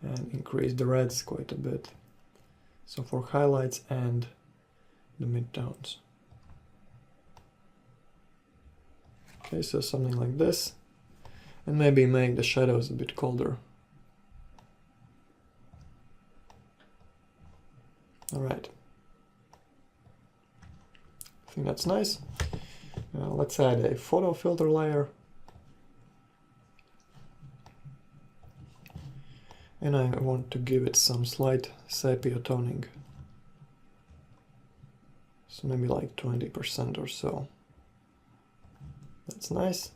and increase the reds quite a bit. So for highlights and the midtones. Okay, so something like this. And maybe make the shadows a bit colder. Alright. I think that's nice. Let's add a photo filter layer. And I want to give it some slight sepia toning. So maybe like 20% or so. That's nice.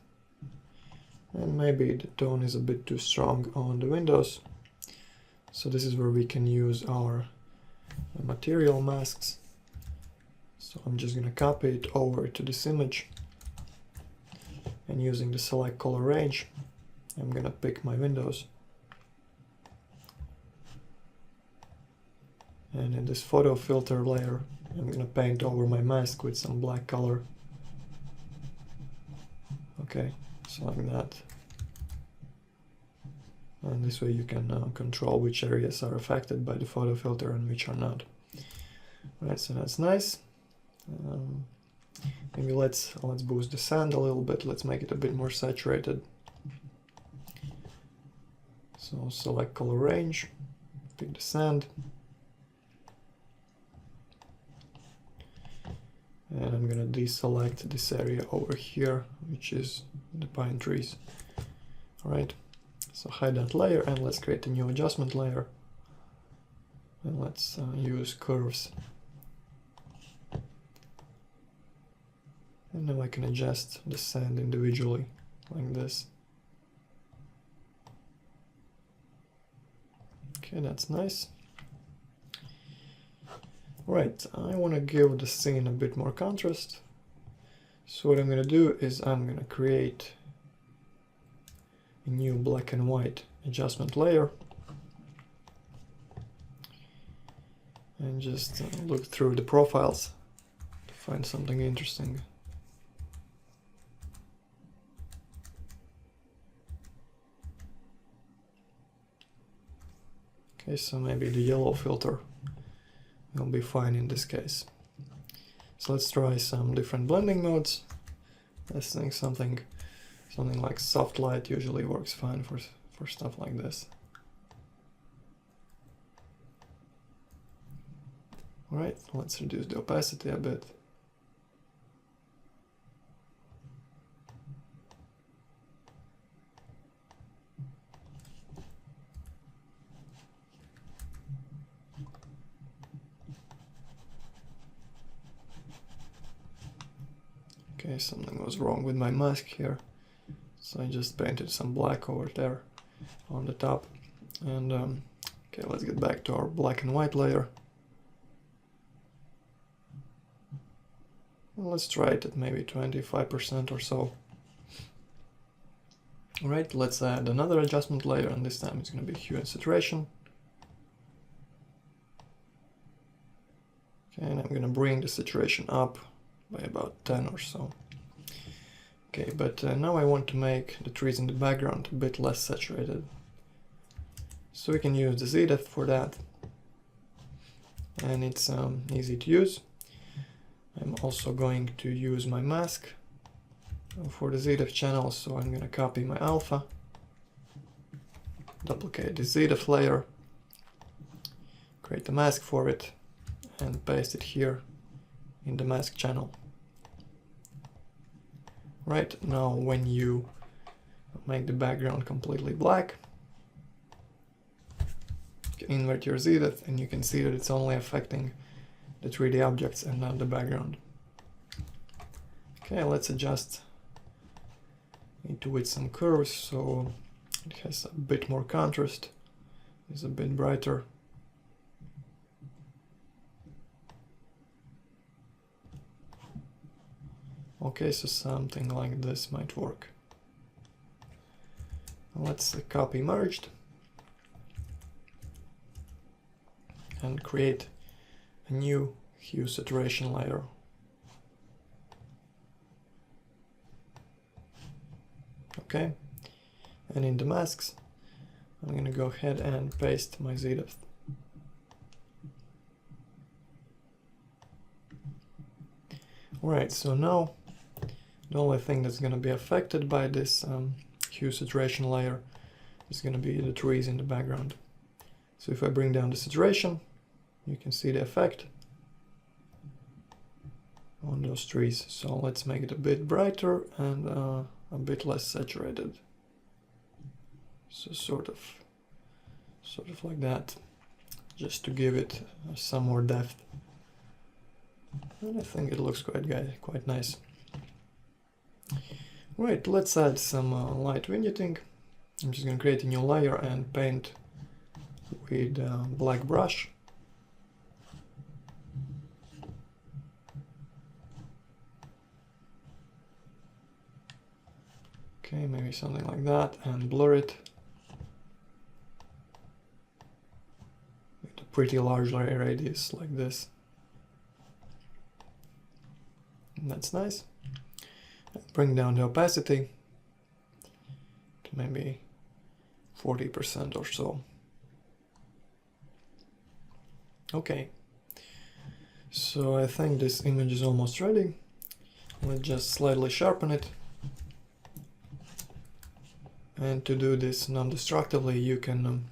And maybe the tone is a bit too strong on the windows. So this is where we can use our material masks. So I'm just going to copy it over to this image. And using the select color range, I'm going to pick my windows. And in this photo filter layer, I'm going to paint over my mask with some black color. Okay, so like that. And this way you can control which areas are affected by the photo filter and which are not. Right, so that's nice. Maybe let's boost the sand a little bit. Let's make it a bit more saturated. So select color range, pick the sand. And I'm gonna deselect this area over here, which is the pine trees. Alright, so hide that layer and let's create a new adjustment layer. And let's use curves. And now I can adjust the sand individually, like this. Okay, that's nice. Right, I want to give the scene a bit more contrast. So what I'm going to do is I'm going to create a new black and white adjustment layer. And just look through the profiles to find something interesting. Okay, so maybe the yellow filter will be fine in this case. So let's try some different blending modes. I think something like soft light usually works fine for stuff like this. Alright, let's reduce the opacity a bit. Okay, something was wrong with my mask here, so I just painted some black over there on the top. And okay, let's get back to our black and white layer. And let's try it at maybe 25% or so. Alright, let's add another adjustment layer, and this time it's going to be hue and saturation. Okay, and I'm going to bring the saturation up by about 10 or so. Okay, but now I want to make the trees in the background a bit less saturated. So we can use the Z-depth for that. And it's easy to use. I'm also going to use my mask for the Z-depth channel, so I'm going to copy my alpha, duplicate the Z-depth layer, create a mask for it, and paste it here in the mask channel. Right, now when you make the background completely black, you can invert your Z-depth and you can see that it's only affecting the 3D objects and not the background. Okay, let's adjust it with some curves so it has a bit more contrast, it's a bit brighter. Okay, so something like this might work. Let's copy merged and create a new hue saturation layer. Okay, and in the masks I'm gonna go ahead and paste my z-depth. Alright, so now the only thing that's gonna be affected by this hue saturation layer is gonna be the trees in the background. So if I bring down the saturation, you can see the effect on those trees. So let's make it a bit brighter and a bit less saturated. So sort of like that, just to give it some more depth. And I think it looks quite nice. Right, let's add some light vignetting. I'm just going to create a new layer and paint with black brush. Okay, maybe something like that, and blur it with a pretty large radius like this. And that's nice. Bring down the opacity to maybe 40% or so. Okay, so I think this image is almost ready. Let's just slightly sharpen it. And to do this non-destructively, you can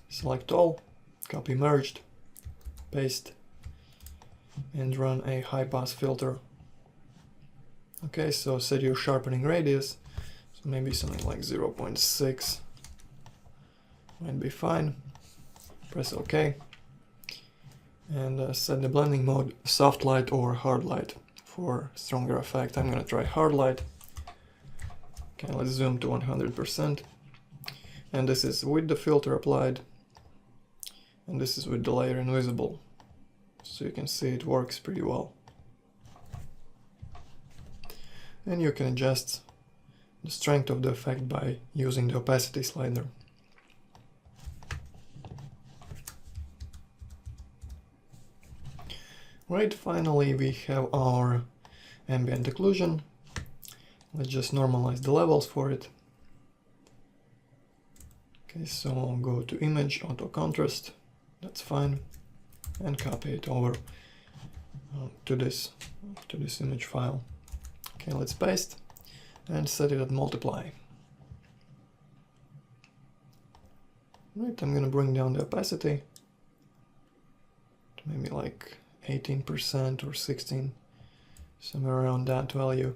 select all, copy merged, paste, and run a high-pass filter. Okay, so set your sharpening radius, so maybe something like 0.6 might be fine. Press OK, and set the blending mode soft light or hard light for stronger effect. I'm gonna try hard light. Okay, let's zoom to 100%, and this is with the filter applied, and this is with the layer invisible, so you can see it works pretty well. And you can adjust the strength of the effect by using the opacity slider. Right, finally we have our ambient occlusion. Let's just normalize the levels for it. Okay, so I'll go to image, auto contrast, that's fine, and copy it over to this image file. Okay, let's paste and set it at multiply. Right, I'm gonna bring down the opacity to maybe like 18% or 16, somewhere around that value.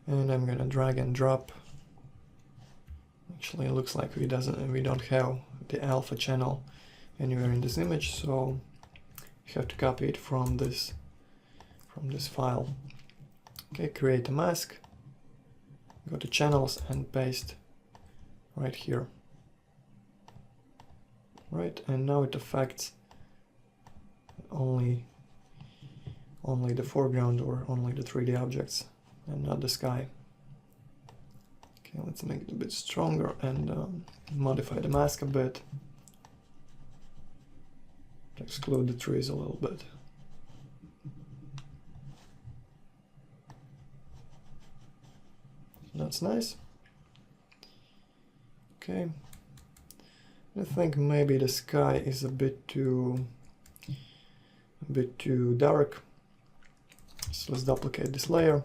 And I'm gonna drag and drop. Actually, it looks like we don't have the alpha channel anywhere in this image, so you have to copy it from this file. Okay, create a mask, go to channels and paste right here. Right, and now it affects only the foreground or only the 3D objects and not the sky. Okay, let's make it a bit stronger and modify the mask a bit to exclude the trees a little bit. That's nice. Okay, I think maybe the sky is a bit too dark, so let's duplicate this layer,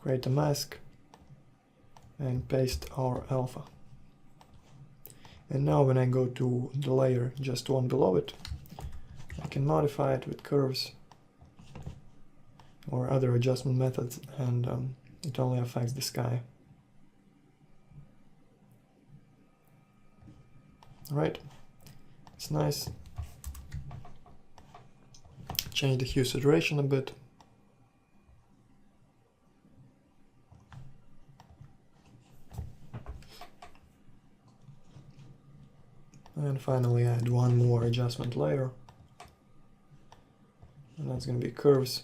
create a mask, and paste our alpha. And now when I go to the layer just one below it, I can modify it with curves or other adjustment methods, and it only affects the sky. Alright, it's nice. Change the hue saturation a bit. And finally add one more adjustment layer. And that's going to be curves.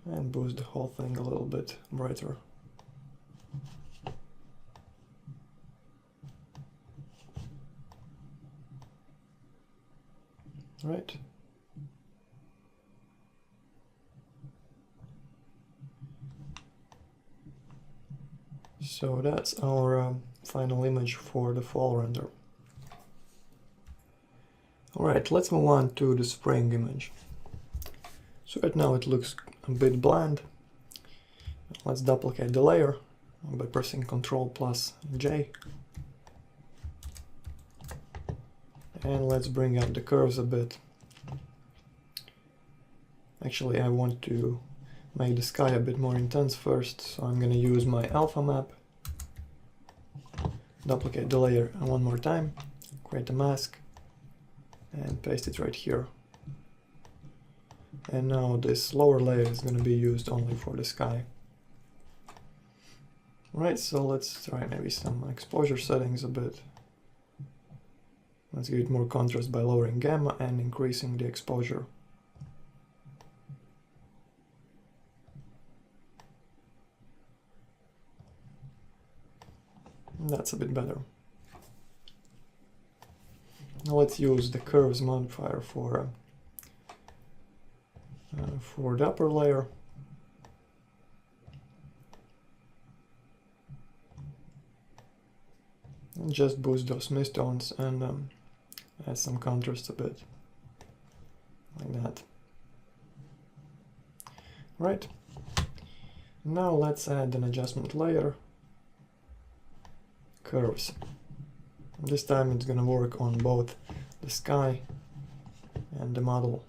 And boost the whole thing a little bit brighter. Right. So that's our final image for the fall render. Alright, let's move on to the spring image. So right now it looks a bit bland. Let's duplicate the layer by pressing Ctrl+J. And let's bring up the curves a bit. Actually, I want to make the sky a bit more intense first, so I'm going to use my alpha map. Duplicate the layer one more time, create a mask, and paste it right here. And now this lower layer is going to be used only for the sky. Right, so let's try maybe some exposure settings a bit. Let's give it more contrast by lowering gamma and increasing the exposure. That's a bit better. Now let's use the curves modifier for the upper layer. And just boost those midtones and add some contrast a bit, like that. Right. Now let's add an adjustment layer, curves. This time it's gonna work on both the sky and the model.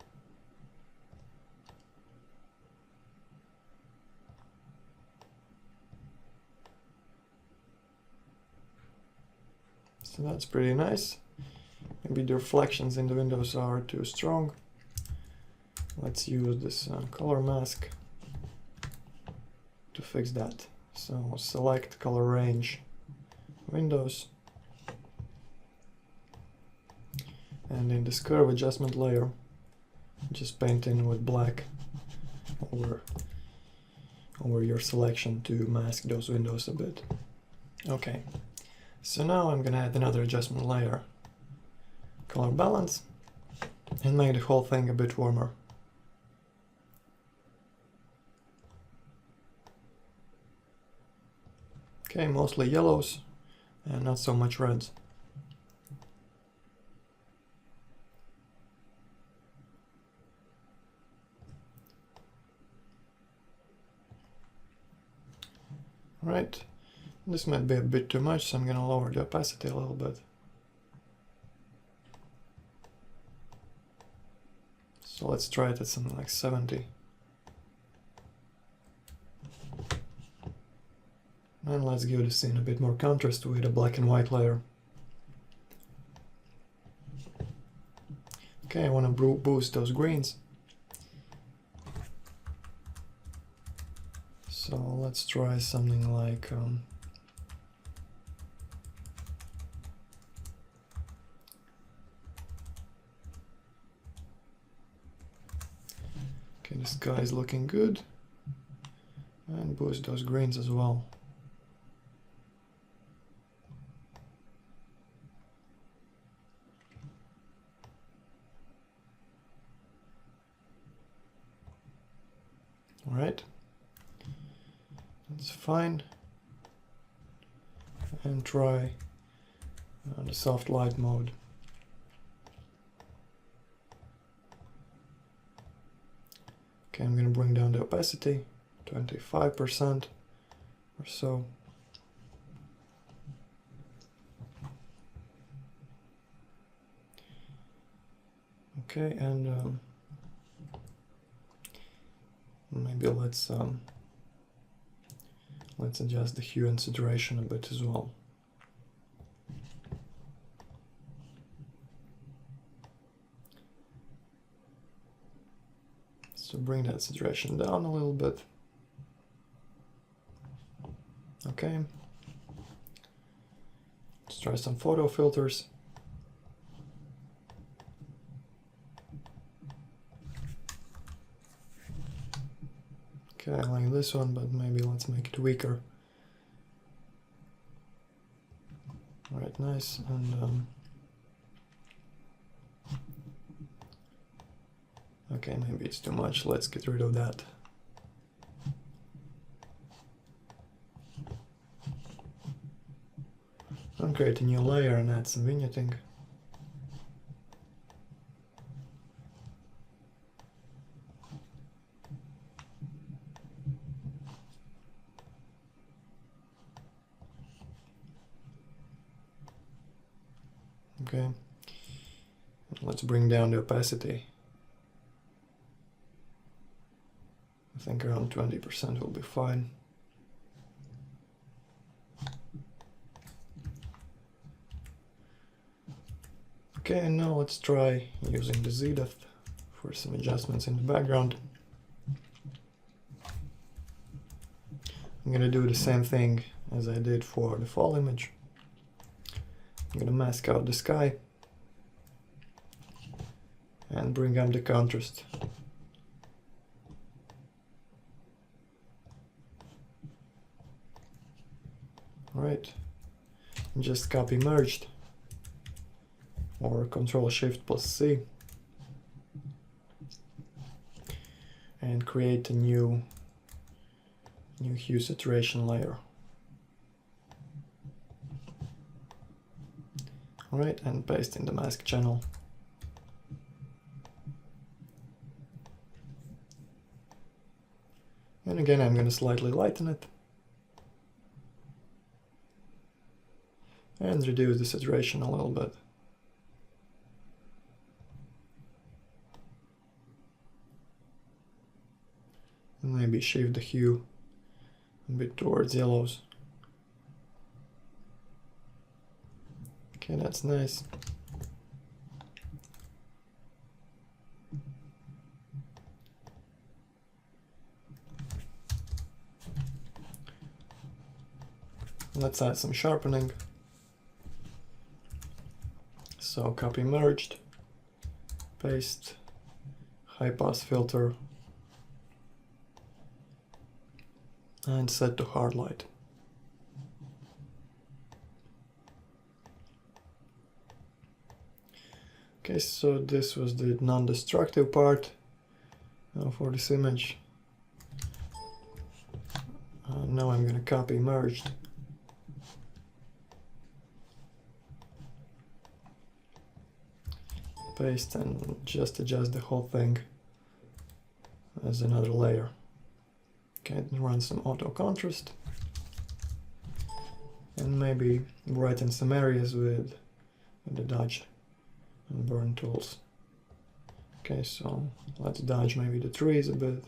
So that's pretty nice. Maybe the reflections in the windows are too strong. Let's use this color mask to fix that. So select color range, windows, and in this curve adjustment layer, just paint in with black over your selection to mask those windows a bit. Okay, so now I'm gonna add another adjustment layer, color balance, and make the whole thing a bit warmer. Okay, mostly yellows and not so much reds. Right, this might be a bit too much, so I'm gonna lower the opacity a little bit. So let's try it at something like 70. And let's give the scene a bit more contrast with a black and white layer. Okay, I want to boost those greens. So let's try something like okay, the sky is looking good, and boost those greens as well. All right, that's fine. And try the soft light mode. Okay, I'm going to bring down the opacity, 25% or so. Okay, and maybe let's adjust the hue and saturation a bit as well. So bring that saturation down a little bit. Okay. Let's try some photo filters. Okay, I like this one, but maybe let's make it weaker. Alright, nice. And okay, maybe it's too much. Let's get rid of that. And create a new layer and add some vignetting. Okay, let's bring down the opacity. I think around 20% will be fine. Okay, and now let's try using the Z-depth for some adjustments in the background. I'm gonna do the same thing as I did for the fall image. I'm gonna mask out the sky and bring up the contrast. Alright, just copy merged or Ctrl+Shift+C and create a new hue saturation layer. Alright, and paste in the mask channel. And again, I'm going to slightly lighten it and reduce the saturation a little bit. And maybe shift the hue a bit towards yellows. Okay, that's nice. Let's add some sharpening. So copy merged, paste, high pass filter, and set to hard light. Okay, so this was the non-destructive part for this image. Now I'm going to copy merged. Paste and just adjust the whole thing as another layer. Okay, run some auto contrast and maybe brighten some areas with the dodge and burn tools. Okay, so let's dodge maybe the trees a bit.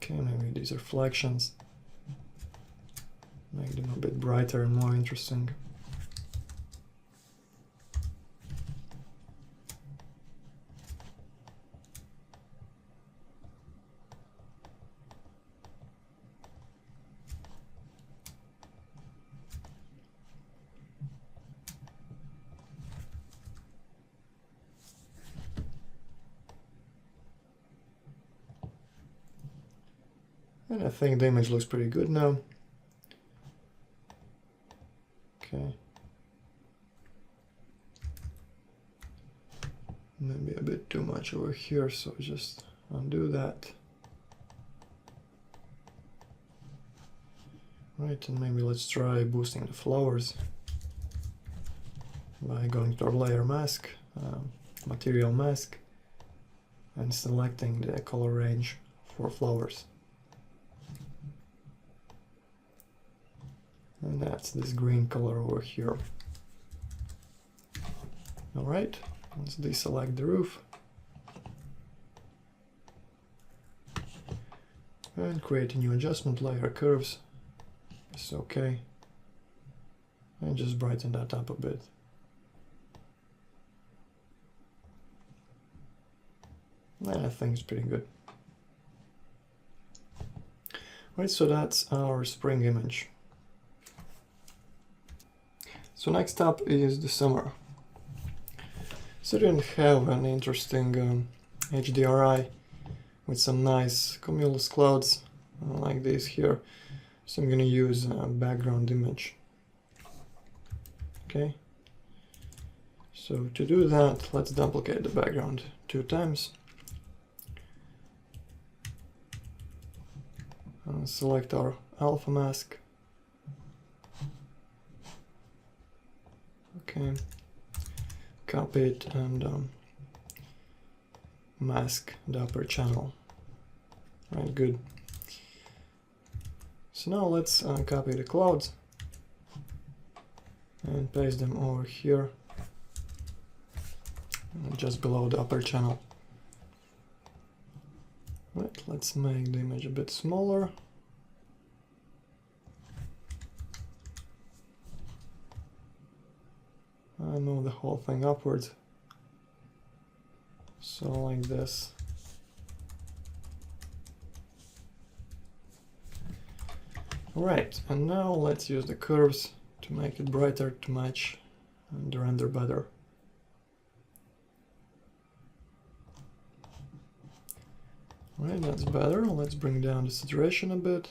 Okay, maybe these reflections, make them a bit brighter and more interesting. And I think the image looks pretty good now. Okay. Maybe a bit too much over here, so just undo that. Right, and maybe let's try boosting the flowers by going to our layer mask, material mask, and selecting the color range for flowers. And that's this green color over here. Alright, let's deselect the roof. And create a new adjustment layer, curves. It's okay. And just brighten that up a bit. And I think it's pretty good. Right, so that's our spring image. So next up is the summer. So I didn't have an interesting HDRI with some nice cumulus clouds like these here. So I'm going to use a background image. Okay. So to do that, let's duplicate the background 2 times. Select our alpha mask. Okay. Copy it and mask the upper channel. Right, good. So now let's copy the clouds and paste them over here, just below the upper channel. Right, let's make the image a bit smaller. I move the whole thing upwards. So like this. Alright, and now let's use the curves to make it brighter to match the render better. Alright, that's better. Let's bring down the saturation a bit.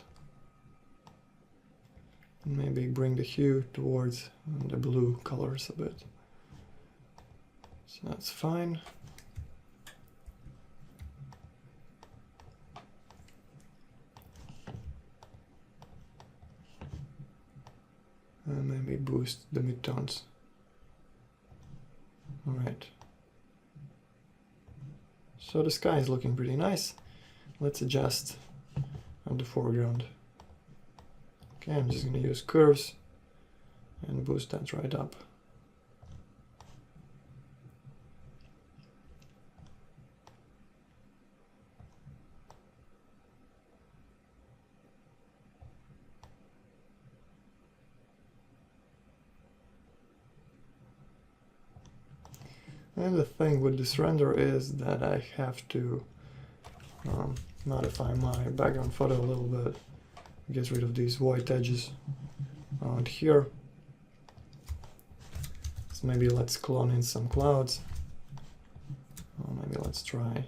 Maybe bring the hue towards the blue colors a bit. So that's fine. And maybe boost the midtones. Alright. So the sky is looking pretty nice. Let's adjust on the foreground. Okay, I'm just going to use curves and boost that right up. And the thing with this render is that I have to modify my background photo a little bit. Get rid of these white edges around here. So maybe let's clone in some clouds. Or maybe let's try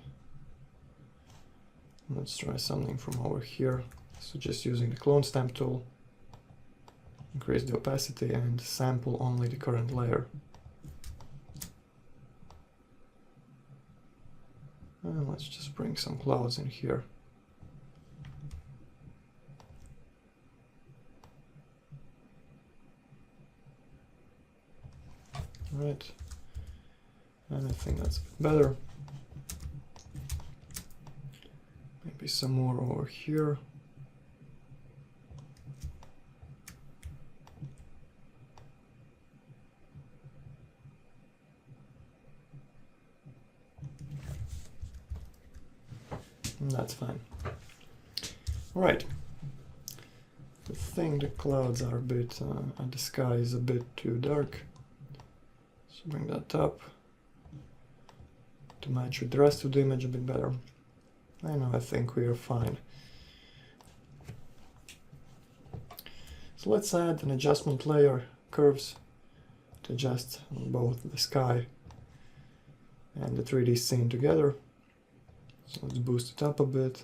something from over here. So just using the clone stamp tool, increase the opacity and sample only the current layer. And let's just bring some clouds in here. Right, and I think that's a bit better. Maybe some more over here. And that's fine. All right. I think the clouds are a bit, and the sky is a bit too dark. So bring that up to match with the rest of the image a bit better. I think we are fine. So let's add an adjustment layer, curves, to adjust both the sky and the 3D scene together. So let's boost it up a bit,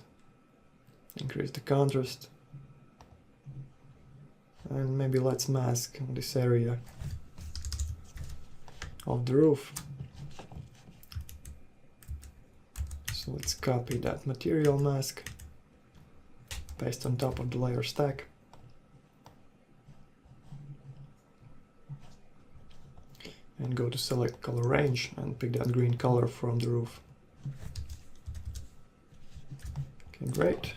increase the contrast, and maybe let's mask this area of the roof. So let's copy that material mask, paste on top of the layer stack. And go to select color range and pick that green color from the roof. Okay, great.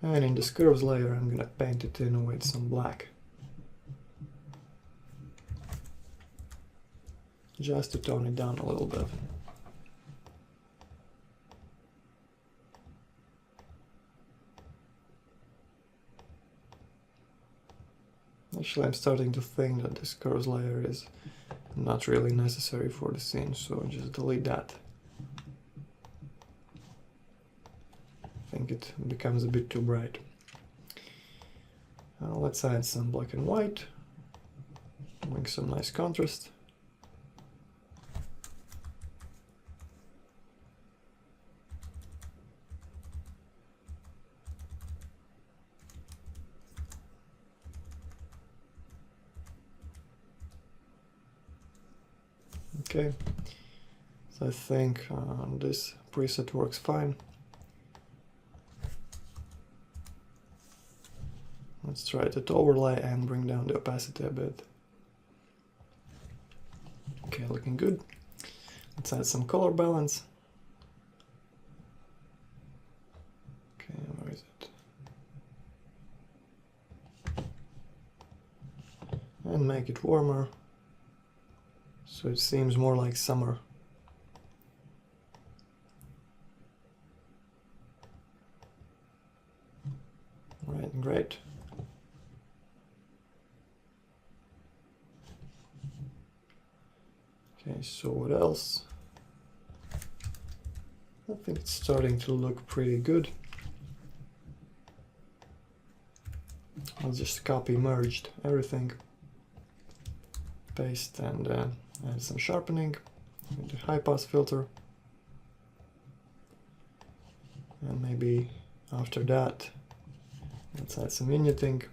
And in this curves layer, I'm gonna paint it in with some black. Just to tone it down a little bit. Actually, I'm starting to think that this curves layer is not really necessary for the scene, so just delete that. I think it becomes a bit too bright. Let's add some black and white, bring some nice contrast. Okay, so I think this preset works fine. Let's try to overlay and bring down the opacity a bit. Okay, looking good. Let's add some color balance. Okay, where is it? And make it warmer, so it seems more like summer. Right, great. Okay, so what else? I think it's starting to look pretty good. I'll just copy merged everything, paste, and add some sharpening with the high pass filter. And maybe after that, let's add some vignetting.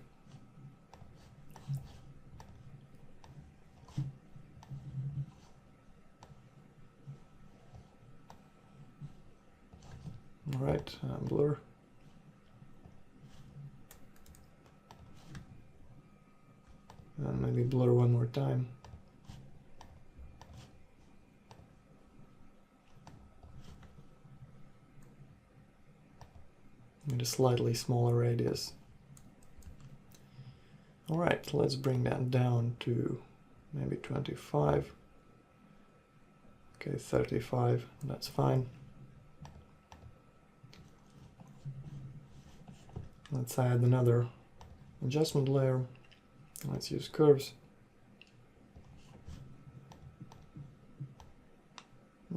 Alright, blur. And maybe blur one more time. With a slightly smaller radius. Alright, let's bring that down to maybe 25. Okay, 35, that's fine. Let's add another adjustment layer. Let's use curves.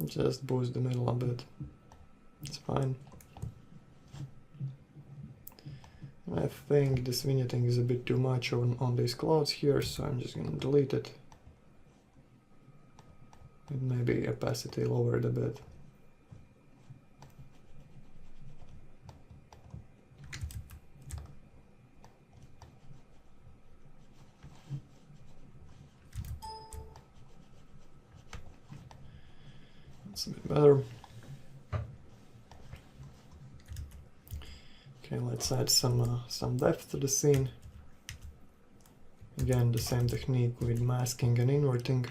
Just boost the middle a bit. It's fine. I think this vignetting is a bit too much on these clouds here, so I'm just going to delete it. And maybe opacity lowered a bit. That's a bit better. Okay, let's add some depth to the scene. Again, the same technique with masking and inverting.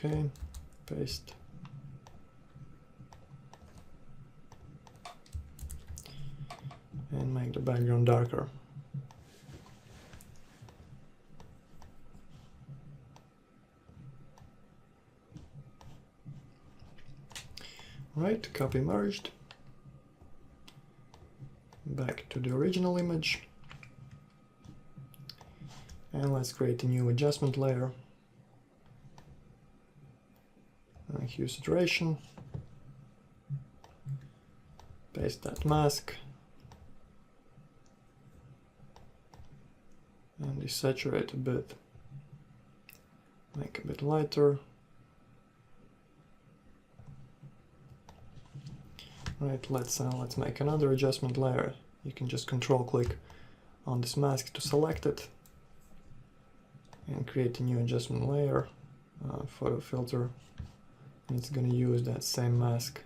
Okay, paste. And make the background darker. Right, copy merged. Back to the original image. And let's create a new adjustment layer. Hue saturation. Paste that mask. And desaturate a bit. Make a bit lighter. Right, let's make another adjustment layer. You can just control click on this mask to select it and create a new adjustment layer. Photo filter. It's going to use that same mask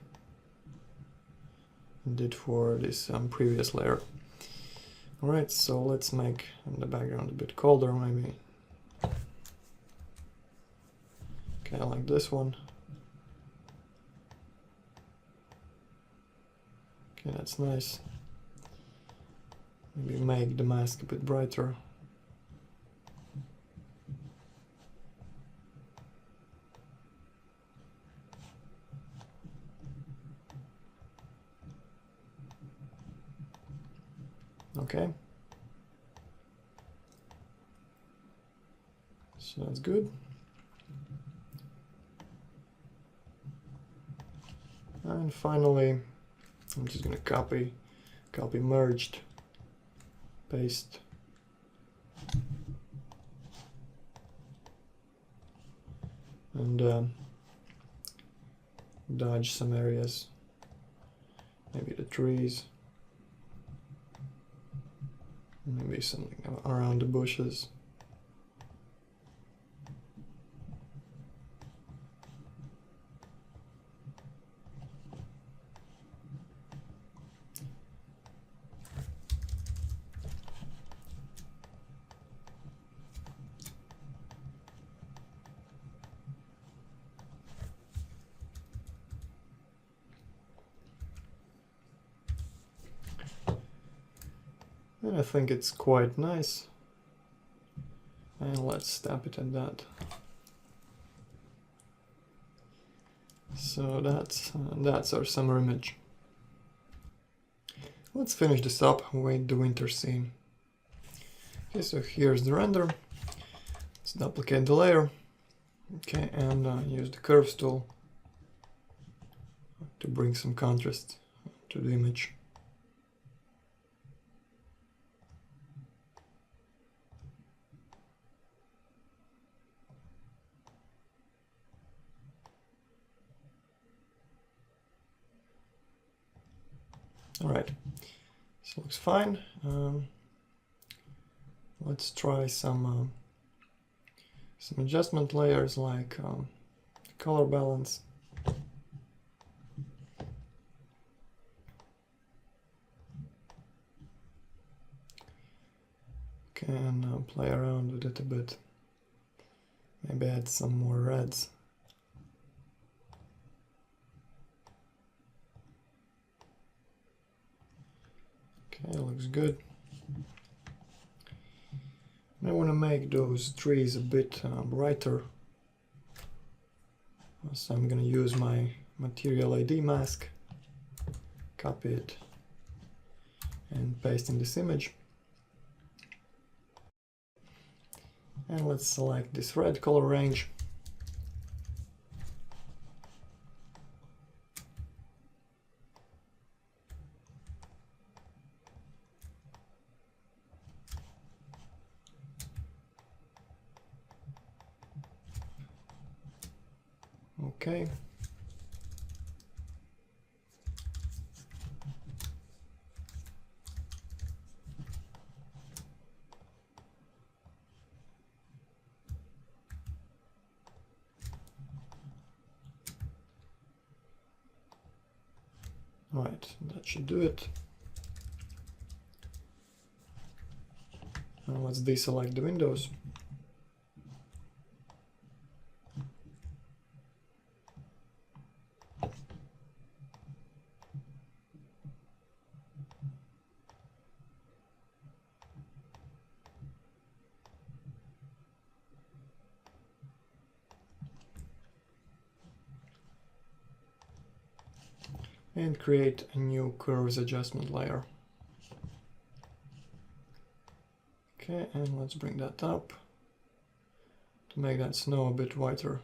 it did for this previous layer. Alright, so let's make the background a bit colder maybe. Okay, I like this one. Okay, that's nice. Maybe make the mask a bit brighter. Okay. So that's good. And finally, I'm just going to copy copy merged, paste. And dodge some areas, maybe the trees, maybe something around the bushes. And I think it's quite nice. And let's stamp it at that. So that's our summer image. Let's finish this up with the winter scene. Okay, so here's the render. Let's duplicate the layer. Okay, and use the curves tool to bring some contrast to the image. All right, this looks fine. Let's try some adjustment layers like color balance. Okay, and play around with it a bit. Maybe add some more reds. Okay, looks good. I want to make those trees a bit brighter. So I'm going to use my Material ID mask, copy it, and paste in this image. And let's select this red color range. Okay. Right, that should do it. Now let's deselect the windows. And create a new curves adjustment layer. Okay, and let's bring that up to make that snow a bit whiter.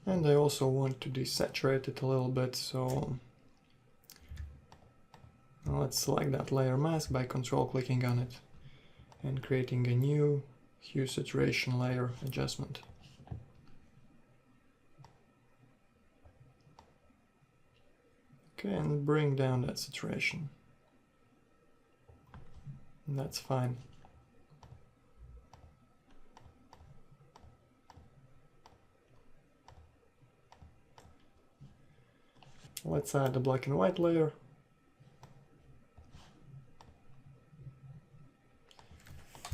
And I also want to desaturate it a little bit, so let's select that layer mask by control-clicking on it and creating a new hue saturation layer adjustment. Okay, and bring down that saturation. And that's fine. Let's add a black and white layer.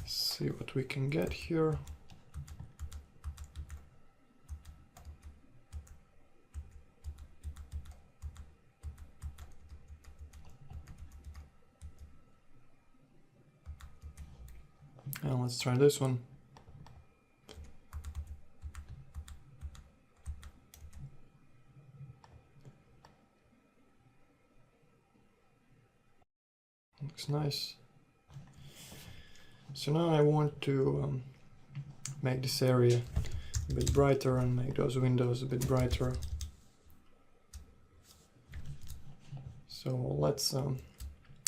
See what we can get here. And let's try this one. Looks nice. So now I want to make this area a bit brighter and make those windows a bit brighter. So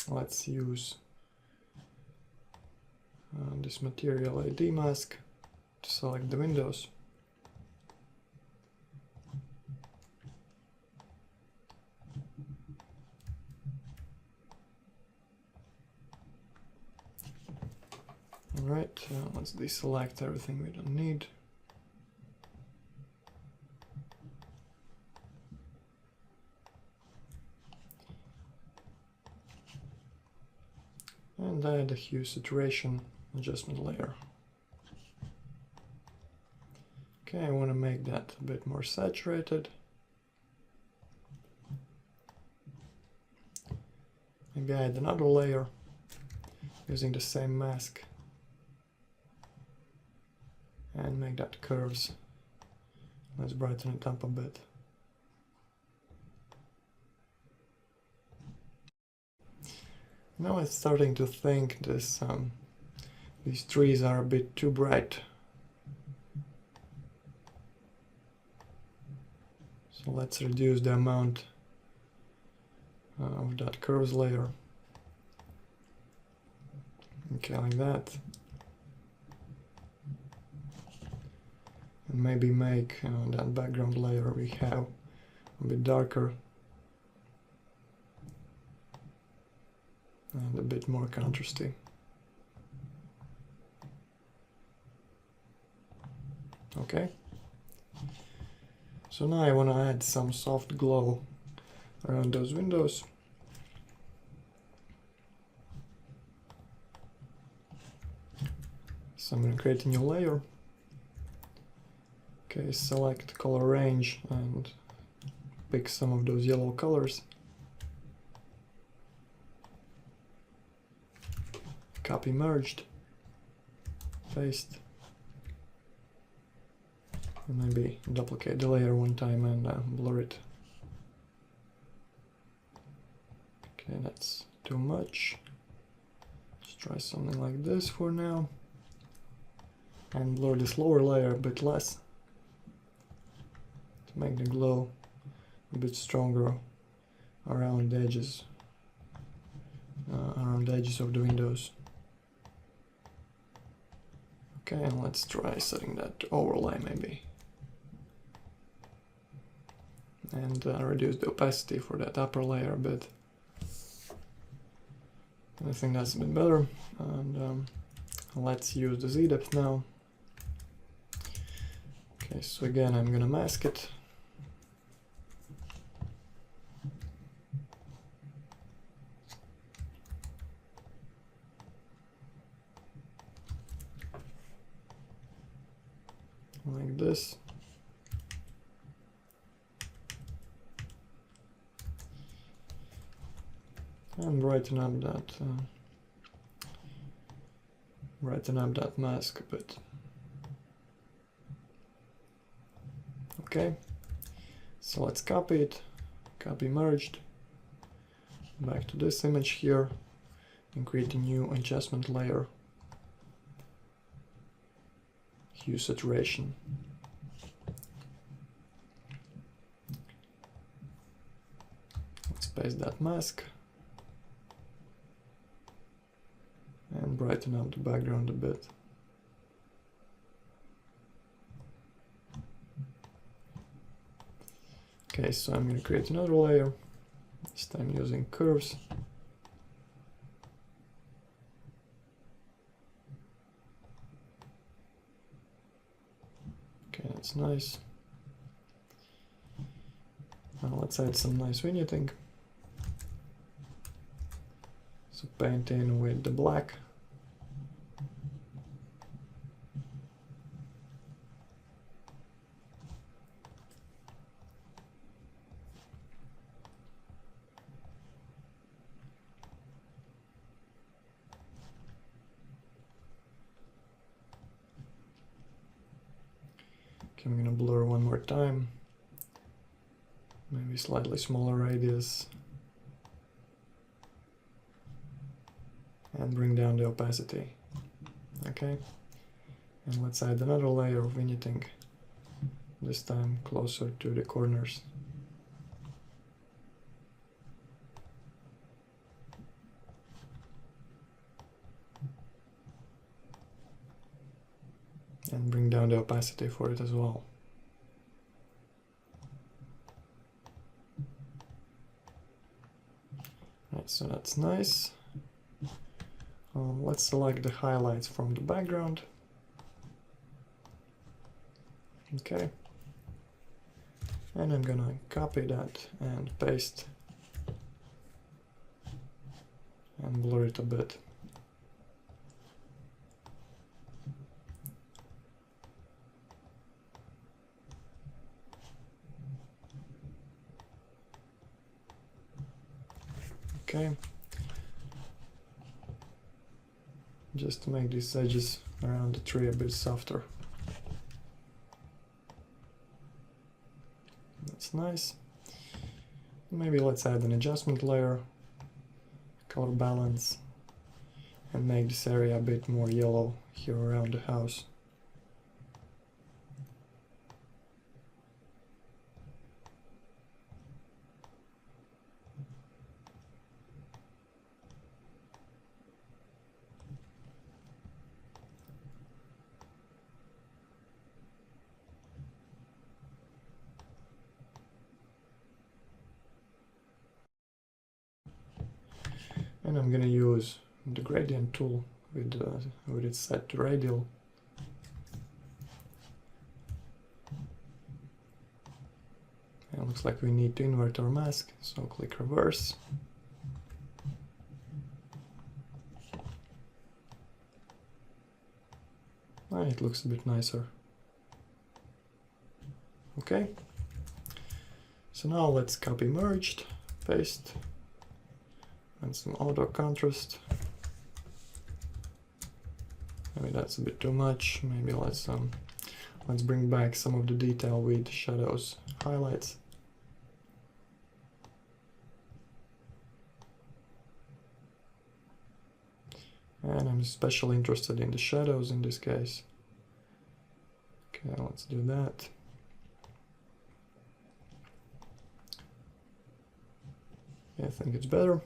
let's use this material ID mask to select the windows. Alright, let's deselect everything we don't need. And add a hue saturation adjustment layer. Okay, I want to make that a bit more saturated. Maybe add another layer using the same mask and make that curves. Let's brighten it up a bit. Now I'm starting to think these trees are a bit too bright. So let's reduce the amount of that curves layer. Okay, like that. And maybe make that background layer we have a bit darker and a bit more contrasty. Okay. So now I want to add some soft glow around those windows. So I'm going to create a new layer. Okay, select color range and pick some of those yellow colors. Copy merged, paste, and maybe duplicate the layer one time and blur it. Okay, that's too much. Let's try something like this for now. And blur this lower layer a bit less to make the glow a bit stronger around the edges, of the windows. Okay, and let's try setting that to overlay maybe. And reduce the opacity for that upper layer a bit. I think that's a bit better. And let's use the Z-depth now. Okay, so again, I'm gonna mask it. Like this. And brighten up that mask a bit. Okay, so let's copy it, copy merged, back to this image here, and create a new adjustment layer, hue saturation. Let's paste that mask and brighten up the background a bit. Okay, so I'm going to create another layer, this time using curves. Okay, that's nice. Now let's add some nice vignetting. So paint in with the black. Okay, I'm gonna blur one more time. Maybe slightly smaller radius. And bring down the opacity. Okay, and let's add another layer of vignetting, this time closer to the corners. And bring down the opacity for it as well. Right, so that's nice. Let's select the highlights from the background. Okay. And I'm gonna copy that and paste and blur it a bit. Okay. Just to make these edges around the tree a bit softer. That's nice. Maybe let's add an adjustment layer, color balance, and make this area a bit more yellow here around the house. And I'm gonna use the gradient tool with it set to radial. And it looks like we need to invert our mask, so click reverse. And it looks a bit nicer. Okay. So now let's copy merged, paste, and some auto contrast. Maybe that's a bit too much. Maybe let's bring back some of the detail with shadows, highlights. And I'm especially interested in the shadows in this case. Okay, let's do that. Yeah, I think it's better.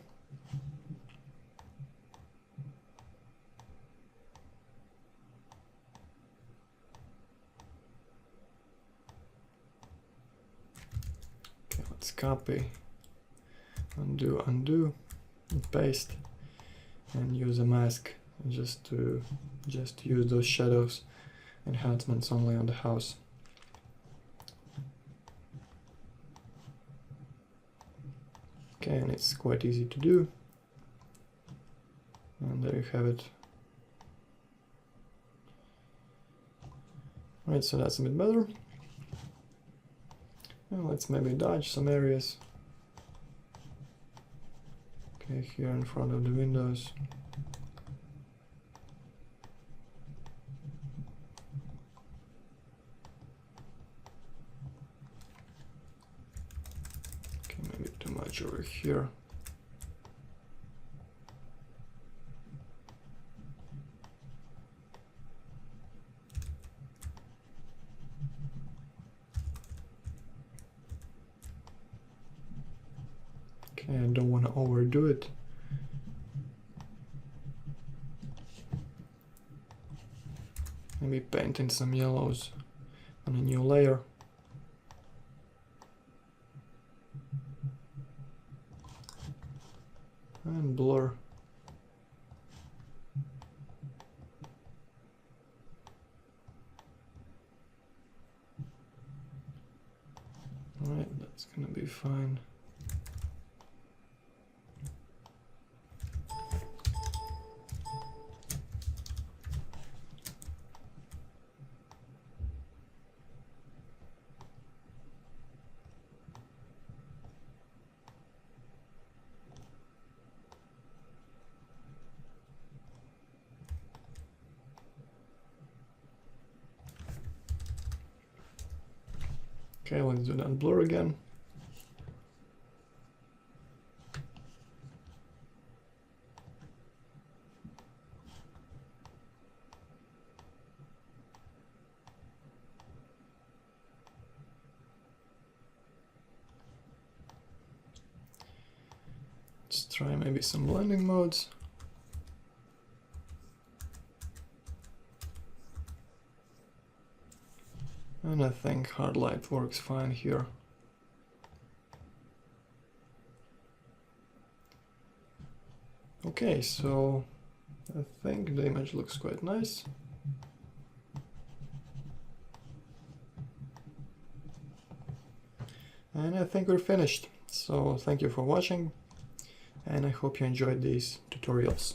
Okay, let's copy, undo, and paste, and use a mask just to use those shadows enhancements only on the house. Okay, and it's quite easy to do. And there you have it. Right, so that's a bit better. And let's maybe dodge some areas. Okay, here in front of the windows. Okay, maybe too much over here. Okay, I don't want to overdo it. Maybe paint in some yellows on a new layer. And blur. Alright, that's gonna be fine. Okay, let's do that blur again. Let's try maybe some blending modes. And I think hard light works fine here. Okay, so I think the image looks quite nice. And I think we're finished. So thank you for watching, and I hope you enjoyed these tutorials.